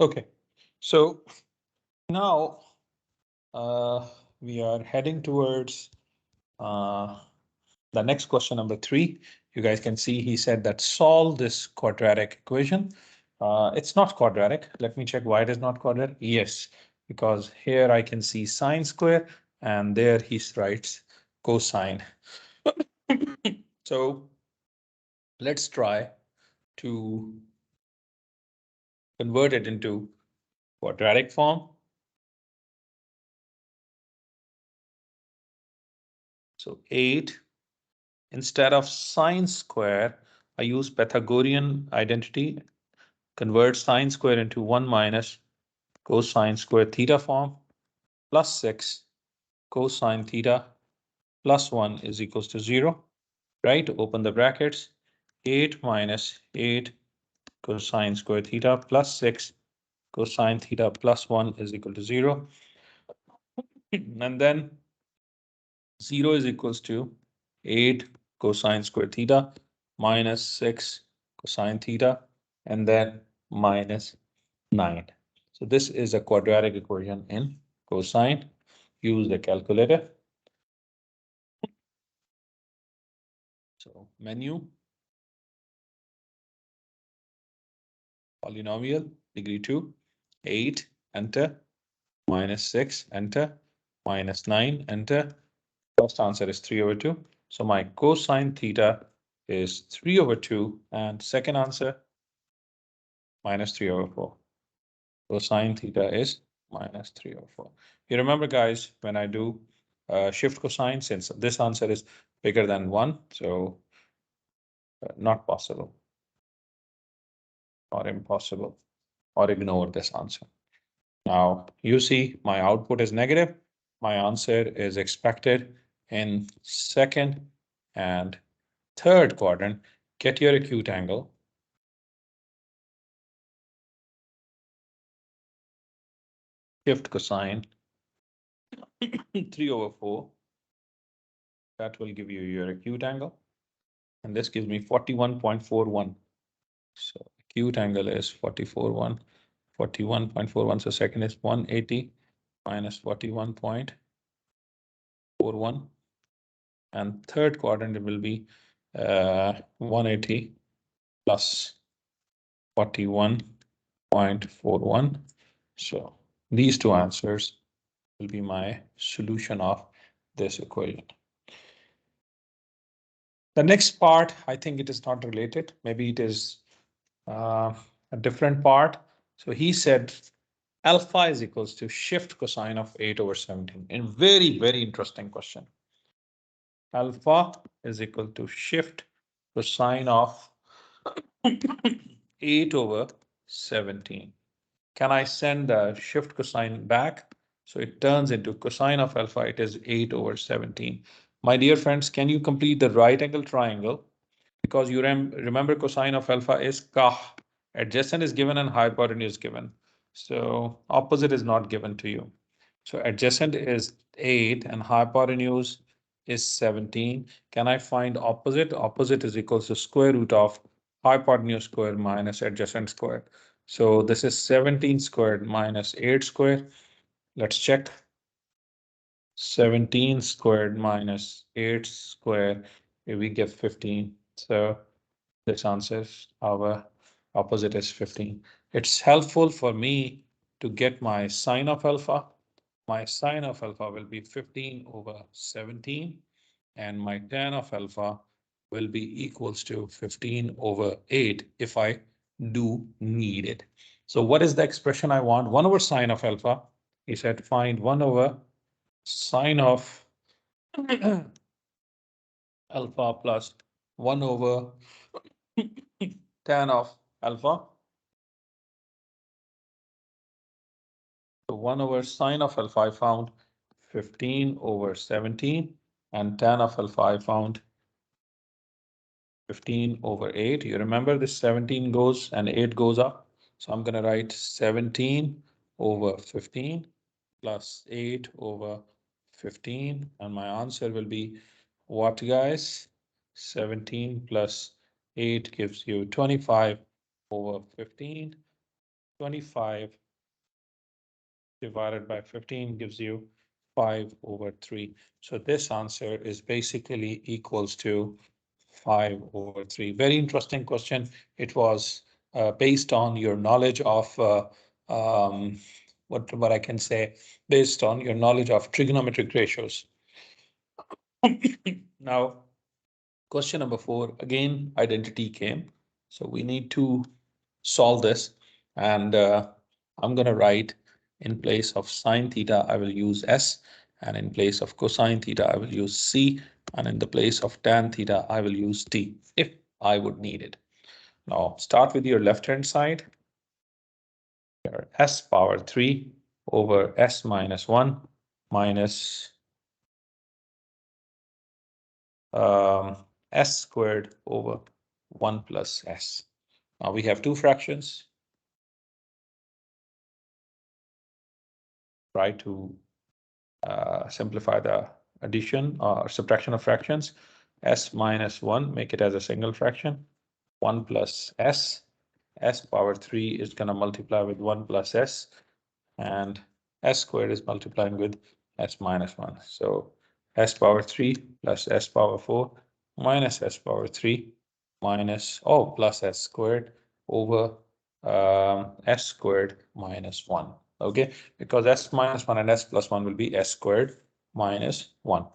Okay, so now we are heading towards the next question, number 3. You guys can see he said that solve this quadratic equation. It's not quadratic. Let me check why it is not quadratic. Yes, because here I can see sine square and there he writes cosine. So let's try to convert it into quadratic form. So 8, instead of sine square, I use Pythagorean identity, convert sine square into 1 minus cosine square theta form, plus 6 cosine theta plus 1 is equals to 0, right? Open the brackets, 8 minus 8 cosine square theta plus 6 cosine theta plus 1 is equal to 0. And then 0 is equals to 8 cosine square theta minus 6 cosine theta and then minus 9. So this is a quadratic equation in cosine. Use the calculator. So menu, polynomial, degree 2, 8, enter, minus 6, enter, minus 9, enter. First answer is 3/2. So my cosine theta is 3/2 and second answer minus 3/4. Cosine theta is minus 3/4. You remember, guys, when I do shift cosine, since this answer is bigger than 1, so not possible or impossible, or ignore this answer. Now you see my output is negative. My answer is expected in second and third quadrant. Get your acute angle. Shift cosine 3/4. That will give you your acute angle. And this gives me 41.41. So acute angle is 41.41. So second is 180 minus 41.41. And third quadrant it will be 180 plus 41.41. So these two answers will be my solution of this equation. The next part, I think it is not related. Maybe it is a different part. So he said alpha is equals to shift cosine of 8/17. And very, very interesting question. Alpha is equal to shift cosine of 8/17. Can I send the shift cosine back? So it turns into cosine of alpha. It is 8/17. My dear friends, can you complete the right angle triangle? Because you remember cosine of alpha is kah. Adjacent is given and hypotenuse given. So opposite is not given to you. So adjacent is 8 and hypotenuse is 17. Can I find opposite? Opposite is equals to square root of hypotenuse squared minus adjacent squared. So this is 17 squared minus 8 squared. Let's check. 17 squared minus 8 squared, we get 15. So this answer, our opposite is 15. It's helpful for me to get my sine of alpha. My sine of alpha will be 15/17, and my tan of alpha will be equals to 15/8 if I do need it. So what is the expression I want? 1/sine of alpha. He said find 1/sine of alpha plus 1/tan of alpha. So 1/sine of alpha I found 15/17 and tan of alpha I found 15/8. You remember this 17 goes and 8 goes up. So I'm going to write 17/15 plus 8/15. And my answer will be what, guys? 17 plus 8 gives you 25/15 25 divided by 15 gives you 5/3. So this answer is basically equals to 5/3. Very interesting question. It was based on your knowledge of what I can say, based on your knowledge of trigonometric ratios. Now, question number 4, again, identity came. So we need to solve this. And I'm going to write in place of sine theta, I will use S. And in place of cosine theta, I will use C. And in the place of tan theta, I will use T if I would need it. Now start with your left-hand side. Here, S power 3 over S minus 1 minus S squared over 1 plus S. Now we have two fractions. Try to simplify the addition or subtraction of fractions. S minus 1, make it as a single fraction. 1 plus S. S power 3 is going to multiply with 1 plus S. And S squared is multiplying with S minus 1. So S power 3 plus S power 4 minus S power 3 minus, plus S squared over S squared minus 1. Okay, because S minus 1 and S plus 1 will be S squared minus 1.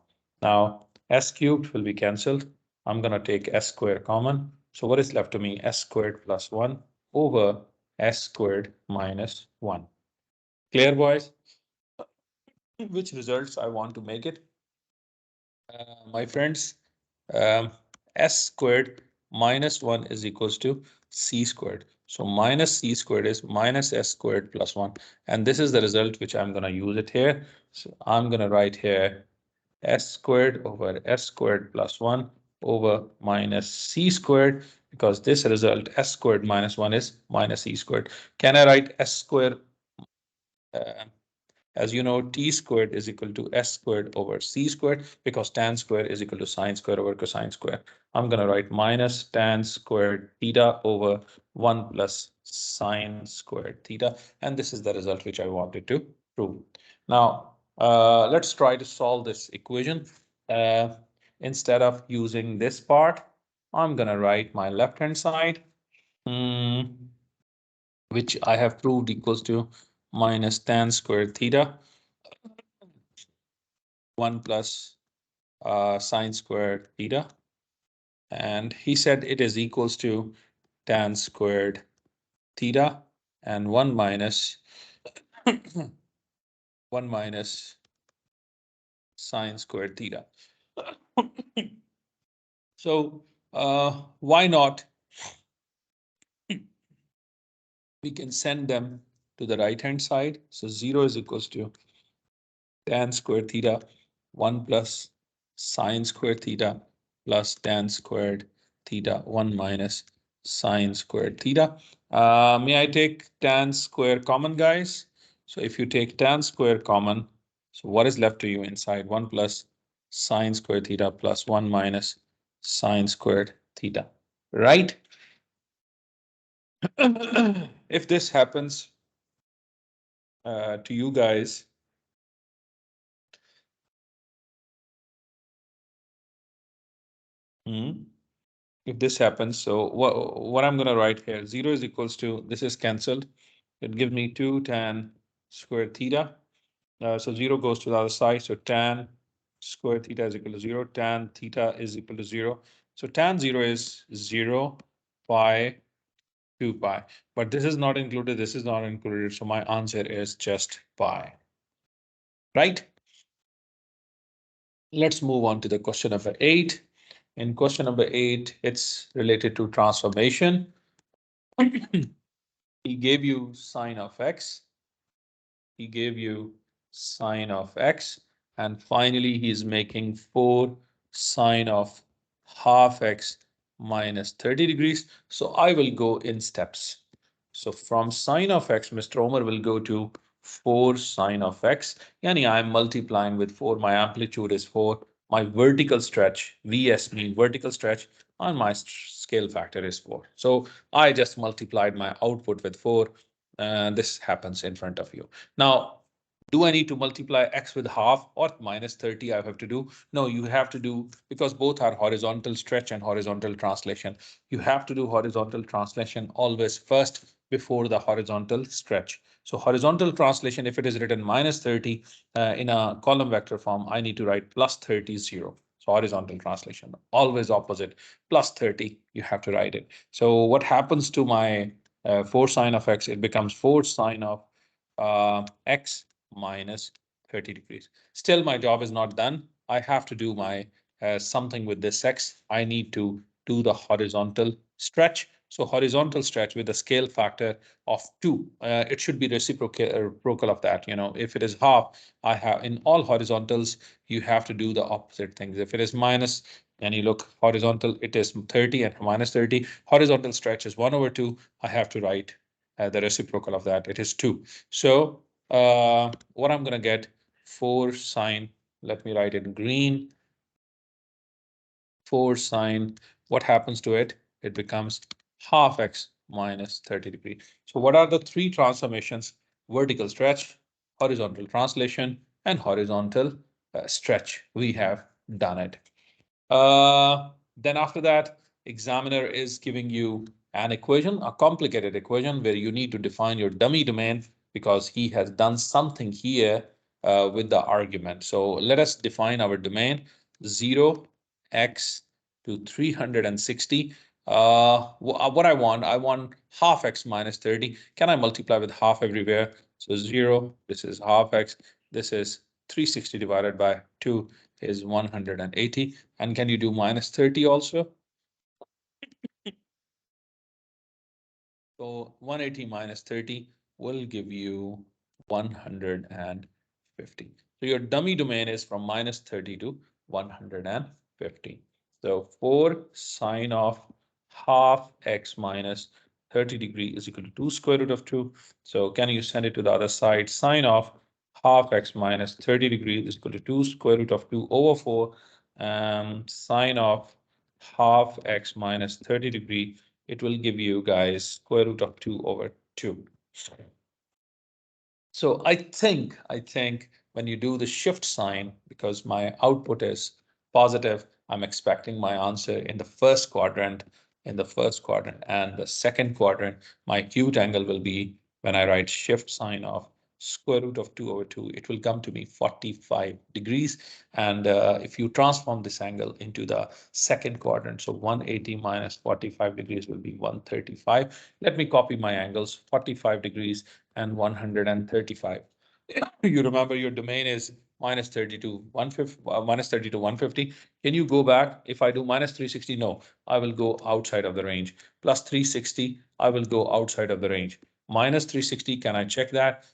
Now, S cubed will be cancelled. I'm going to take S squared common. So what is left to me? S squared plus 1 over S squared minus 1. Clear, boys? Which results I want to make it? My friends, S squared minus 1 is equals to C squared. So minus C squared is minus S squared plus 1. And this is the result which I'm going to use it here. So I'm going to write here S squared over S squared plus 1 over minus C squared, because this result S squared minus 1 is minus C squared. Can I write S squared? As you know, T squared is equal to S squared over C squared, because tan squared is equal to sine squared over cosine squared. I'm going to write minus tan squared theta over 1 plus sine squared theta. And this is the result which I wanted to prove. Now, let's try to solve this equation. Instead of using this part, I'm going to write my left-hand side, which I have proved equals to minus tan squared theta 1 plus sine squared theta. And he said it is equals to tan squared theta and 1 minus 1 minus sine squared theta. So why not? We can send them to the right hand side. So 0 is equals to tan squared theta 1 plus sine squared theta plus tan squared theta 1 minus sine squared theta. May I take tan square common, guys? So if you take tan square common, so what is left to you inside? 1 plus sine squared theta plus 1 minus sine squared theta, right? If this happens to you guys, if this happens, so what I'm going to write here, 0 is equals to, this is cancelled. It gives me 2 tan squared theta. So 0 goes to the other side. So tan squared theta is equal to 0. Tan theta is equal to 0. So tan 0 is 0 pi 2 pi. But this is not included. This is not included. So my answer is just pi. Right? Let's move on to the question number 8. In question number 8, it's related to transformation. He gave you sine of x. He gave you sine of x. And finally, he's making 4 sine of half x minus 30 degrees. So I will go in steps. So from sine of x, Mr. Omer will go to 4 sine of x. Yani I'm multiplying with 4. My amplitude is 4. My vertical stretch, VS mean vertical stretch, and my scale factor is 4. So I just multiplied my output with 4. this happens in front of you. Now, do I need to multiply x with half or minus 30 I have to do? No, you have to do, because both are horizontal stretch and horizontal translation. You have to do horizontal translation always first before the horizontal stretch. So horizontal translation, if it is written minus 30 in a column vector form, I need to write plus 30, 0. So horizontal translation, always opposite. Plus 30, you have to write it. So what happens to my 4 sine of x? It becomes 4 sine of x minus 30 degrees. Still, my job is not done. I have to do my something with this x. I need to do the horizontal stretch. So horizontal stretch with a scale factor of 2. It should be reciprocal of that. You know, if it is half, I have in all horizontals, you have to do the opposite things. If it is minus, and you look horizontal, it is 30 and minus 30. Horizontal stretch is 1 over 2. I have to write the reciprocal of that. It is 2. So what I'm going to get 4 sine, let me write it in green, 4 sine, what happens to it? It becomes half x minus 30 degrees. So what are the three transformations? Vertical stretch, horizontal translation, and horizontal stretch. We have done it. Then after that, examiner is giving you an equation, a complicated equation where you need to define your dummy domain because he has done something here with the argument. So let us define our domain 0x to 360. What I want half x minus 30. Can I multiply with half everywhere? So 0, this is half x, this is 360 divided by 2 is 180. And can you do minus 30 also? So 180 minus 30 will give you 150. So your dummy domain is from minus 30 to 150. So 4 sine of half x minus 30 degree is equal to 2 square root of 2. So can you send it to the other side? Sine of half x minus 30 degree is equal to 2 square root of 2 over 4. Sine of half x minus 30 degree, it will give you guys square root of 2 over 2. So I think when you do the shift sign, because my output is positive, I'm expecting my answer in the first quadrant, and the second quadrant, my acute angle will be when I write shift sign of square root of 2 over 2, it will come to me 45 degrees. And if you transform this angle into the second quadrant, so 180 minus 45 degrees will be 135. Let me copy my angles, 45 degrees and 135. You remember your domain is minus 30 to 150, minus 30 to 150. Can you go back? If I do minus 360, no, I will go outside of the range. Plus 360, I will go outside of the range. Minus 360, can I check that?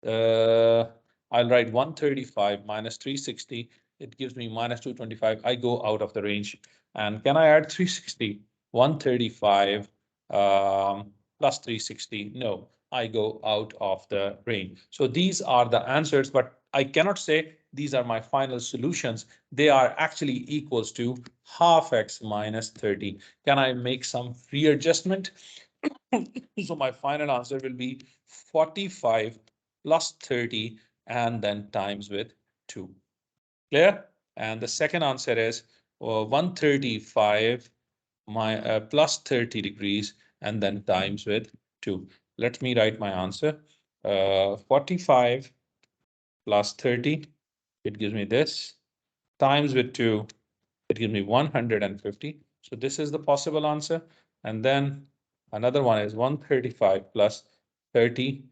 Uh, I'll write 135 minus 360. It gives me minus 225. I go out of the range. And can I add 360? 135 plus 360. No, I go out of the range. So these are the answers, but I cannot say these are my final solutions. They are actually equals to half x minus 30. Can I make some readjustment? So my final answer will be 45 plus 30 and then times with 2. Clear? And the second answer is 135 plus 30 degrees and then times with 2. Let me write my answer. 45 plus 30, it gives me this, times with 2, it gives me 150. So this is the possible answer. And then another one is 135 plus 30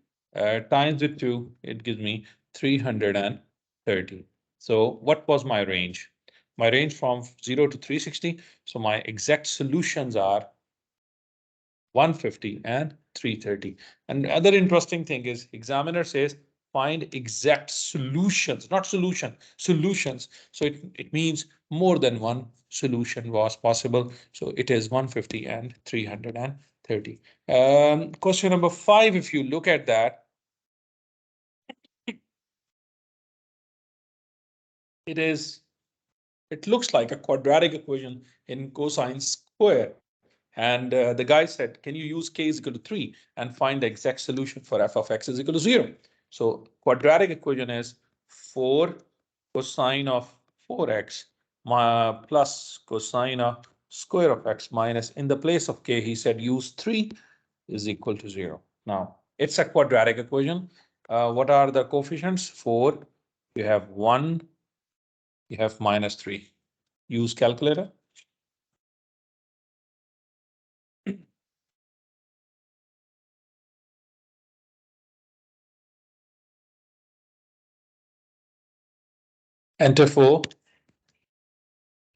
times with 2, it gives me 330. So what was my range? My range from 0 to 360. So my exact solutions are 150 and 330. And the other interesting thing is examiner says find exact solutions, not solution, solutions. So it means more than one solution was possible. So it is 150 and 330. Question number 5, if you look at that, it looks like a quadratic equation in cosine square. And the guy said, can you use k is equal to 3 and find the exact solution for f of x is equal to 0? So quadratic equation is 4 cosine of 4x plus cosine of square of x minus, in the place of k, he said use 3 is equal to 0. Now, it's a quadratic equation. What are the coefficients? 4, you have 1, you have minus 3. Use calculator. Enter 4,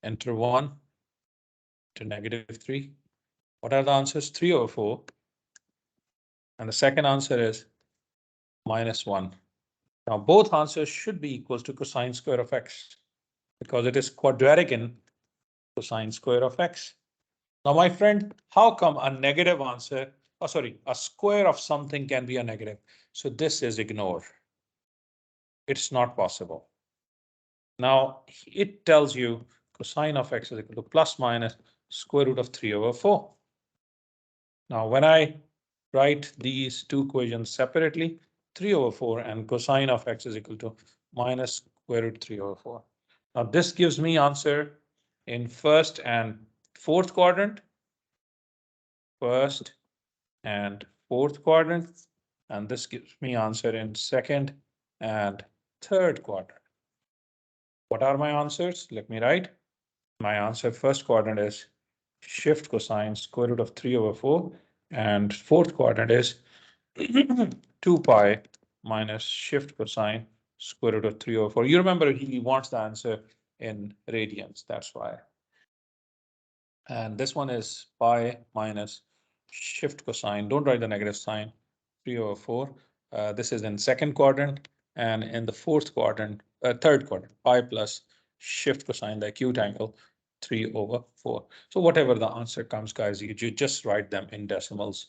enter 1, to -3. What are the answers? 3 over 4. And the second answer is -1. Now both answers should be equals to cosine square of x because it is quadratic in cosine square of x. Now, my friend, how come a negative answer, a square of something can be a negative? So this is ignore. It's not possible. Now it tells you cosine of x is equal to plus minus square root of 3 over 4. Now, when I write these two equations separately, 3 over 4 and cosine of x is equal to minus square root 3 over 4. Now, this gives me answer in first and fourth quadrant, first and fourth quadrant, and this gives me answer in second and third quadrant. What are my answers? Let me write. My answer first quadrant is shift cosine square root of 3 over 4, and fourth quadrant is 2 pi minus shift cosine square root of 3 over 4. You remember he wants the answer in radians, that's why. And this one is pi minus shift cosine. Don't write the negative sign, 3 over 4. This is in second quadrant, and in the fourth quadrant, third quadrant, pi plus shift cosine, the acute angle, 3 over 4. So whatever the answer comes, guys, you just write them in decimals.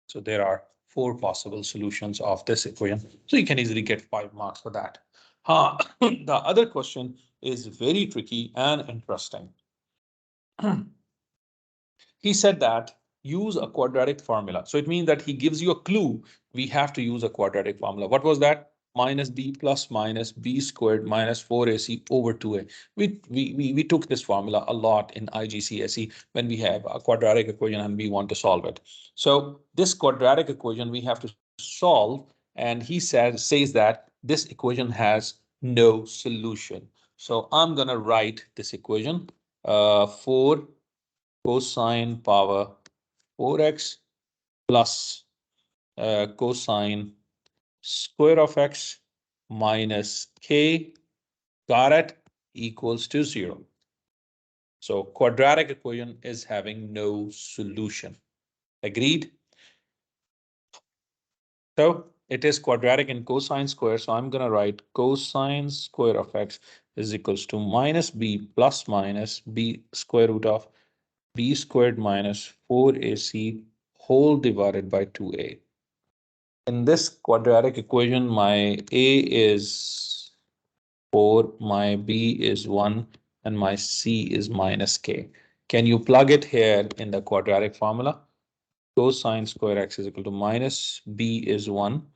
So there are 4 possible solutions of this equation. So you can easily get 5 marks for that. The other question is very tricky and interesting. He said that use a quadratic formula. So it means that he gives you a clue. We have to use a quadratic formula. What was that? Minus b plus minus b squared minus 4ac over 2a. We took this formula a lot in IGCSE when we have a quadratic equation and we want to solve it. So this quadratic equation we have to solve, and he says that this equation has no solution. So I'm gonna write this equation, 4 cosine power 4x plus cosine square of x minus k, got it, equals to 0. So quadratic equation is having no solution. Agreed? So it is quadratic in cosine square. So I'm going to write cosine square of x is equals to minus b plus minus b square root of b squared minus 4ac whole divided by 2a. In this quadratic equation, my a is 4, my b is 1, and my c is minus k. Can you plug it here in the quadratic formula? Cosine square x is equal to minus b is 1.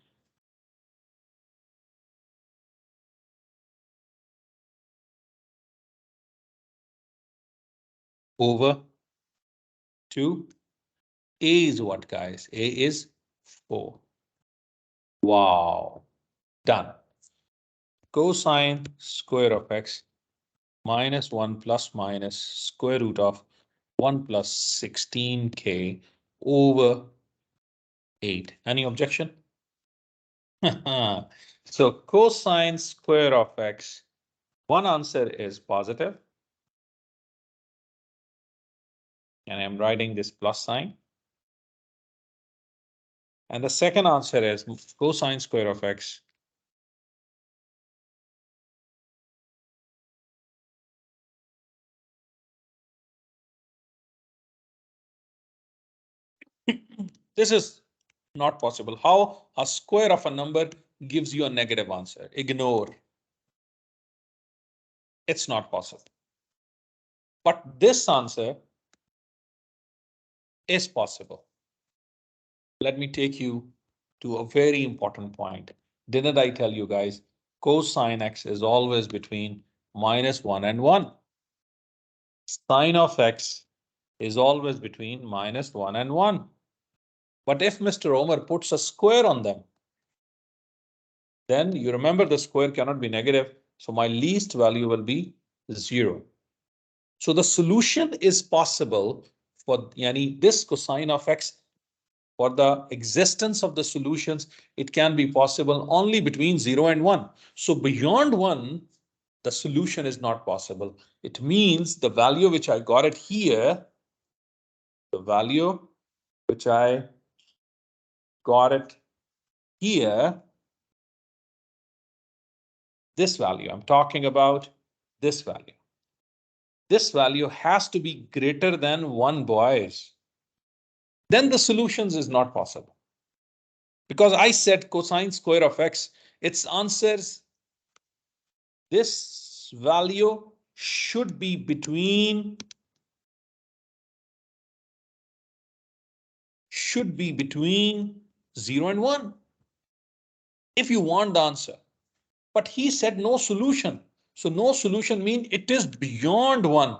Over 2. A is what, guys? A is 4. Wow. Done. Cosine square of x minus 1 plus minus square root of 1 plus 16k over 8. Any objection? So cosine square of x, one answer is positive, and I'm writing this plus sign. And the second answer is cosine square of x this is not possible. How a square of a number gives you a negative answer? Ignore. It's not possible. But this answer is possible. Let me take you to a very important point. Didn't I tell you guys, cosine x is always between -1 and 1. Sine of x is always between -1 and 1. But if Mr. Omer puts a square on them, then you remember the square cannot be negative. So my least value will be 0. So the solution is possible for yani, this cosine of x. For the existence of the solutions, it can be possible only between 0 and 1. So beyond 1, the solution is not possible. It means the value which I got it here, the value which I got it here, this value, I'm talking about this value. This value has to be greater than 1, boys. Then the solutions is not possible. Because I said cosine square of x, its answers, this value should be between 0 and 1 if you want the answer. But he said no solution. So no solution means it is beyond 1.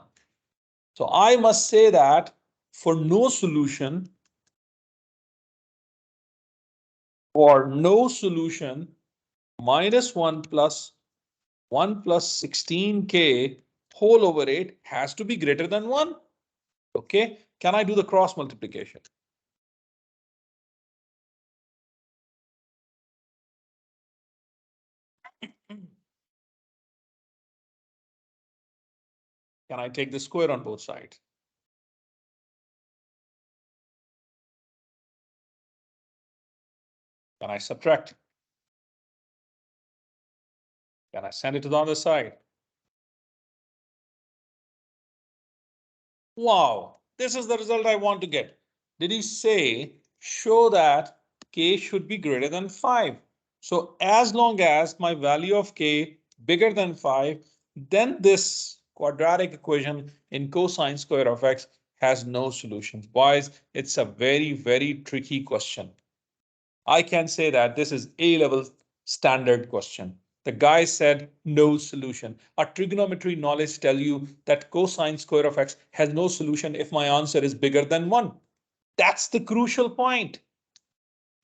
So I must say that for no solution, -1 plus 1 plus 16k whole over 8 has to be greater than 1. Okay, can I do the cross multiplication? Can I take the square on both sides? Can I subtract? Can I send it to the other side? Wow, this is the result I want to get. Did he say show that k should be greater than 5? So as long as my value of k bigger than 5, then this quadratic equation in cosine square of x has no solution. Boys, it's a very, very tricky question. I can say that this is A-level standard question. The guy said no solution. Our trigonometry knowledge tell you that cosine square of x has no solution if my answer is bigger than 1. That's the crucial point.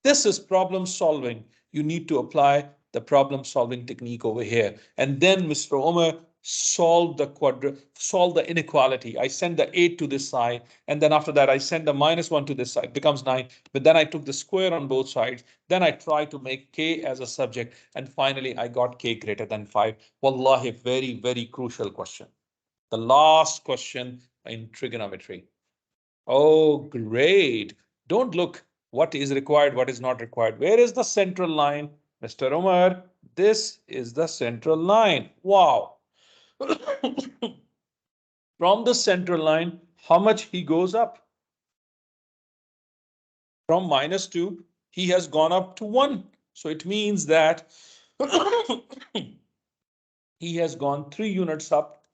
This is problem solving. You need to apply the problem solving technique over here. And then Mr. Omer solve the inequality. I send the 8 to this side, and then after that I send the -1 to this side, becomes 9. But then I took the square on both sides. Then I try to make k as a subject, and finally I got k greater than 5. Wallahi, very, very crucial question. The last question in trigonometry. Oh, great. Don't look what is required, what is not required. Where is the central line? Mr. Umar, this is the central line. Wow. From the central line, how much he goes up? From -2, he has gone up to 1. So it means that he has gone 3 units up.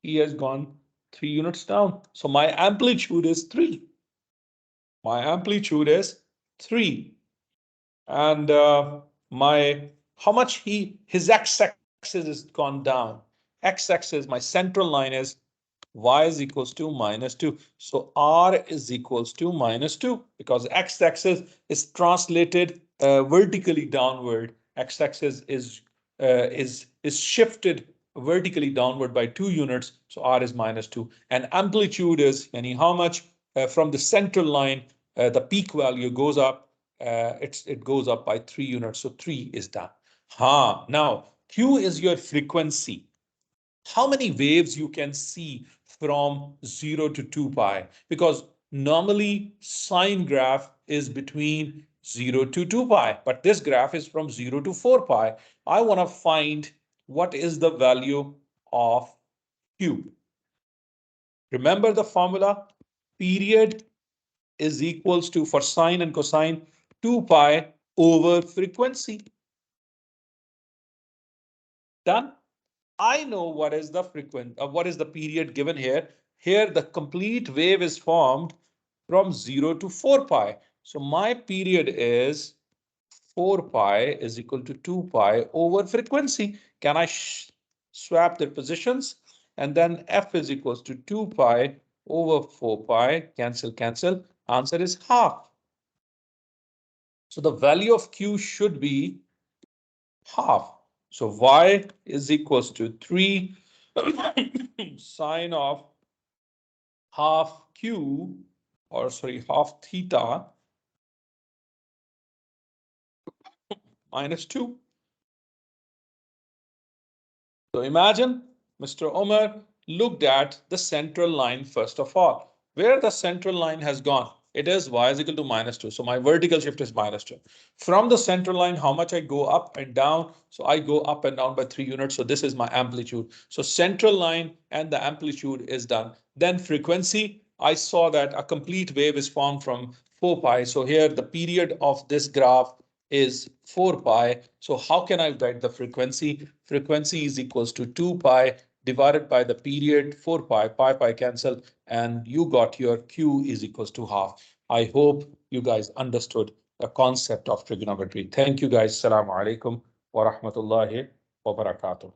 He has gone 3 units down. So my amplitude is 3. My amplitude is 3. And my how much his x-axis has gone down. X-axis, my central line is y is equals to -2. So r is equals to -2 because x-axis is translated vertically downward. X-axis is shifted vertically downward by 2 units. So r is -2. And amplitude is how much from the central line the peak value goes up. It goes up by 3 units. So 3 is done. Now Q is your frequency. How many waves you can see from 0 to 2 pi? Because normally sine graph is between 0 to 2 pi, but this graph is from 0 to 4 pi. I want to find what is the value of Q. Remember the formula? Period is equals to, for sine and cosine, 2 pi over frequency. Done. I know what is the what is the period given here. Here the complete wave is formed from 0 to 4 pi. So my period is 4 pi is equal to 2 pi over frequency. Can I swap the positions? And then f is equals to 2 pi over 4 pi. Cancel, cancel. Answer is half. So the value of q should be half. So y is equals to 3 sine of half q, or sorry, half theta minus 2. So imagine Mr. Omar looked at the central line first of all. Where the central line has gone, it is y is equal to minus 2. So my vertical shift is minus 2. From the central line, how much I go up and down? So I go up and down by 3 units. So this is my amplitude. So central line and the amplitude is done. Then frequency, I saw that a complete wave is formed from 4 pi. So here the period of this graph is 4 pi. So how can I write the frequency? Frequency is equals to 2 pi divided by the period 4 pi, pi cancel, and you got your q is equals to half. I hope you guys understood the concept of trigonometry. Thank you guys. Assalamu alaikum wa rahmatullahi wa barakatuh.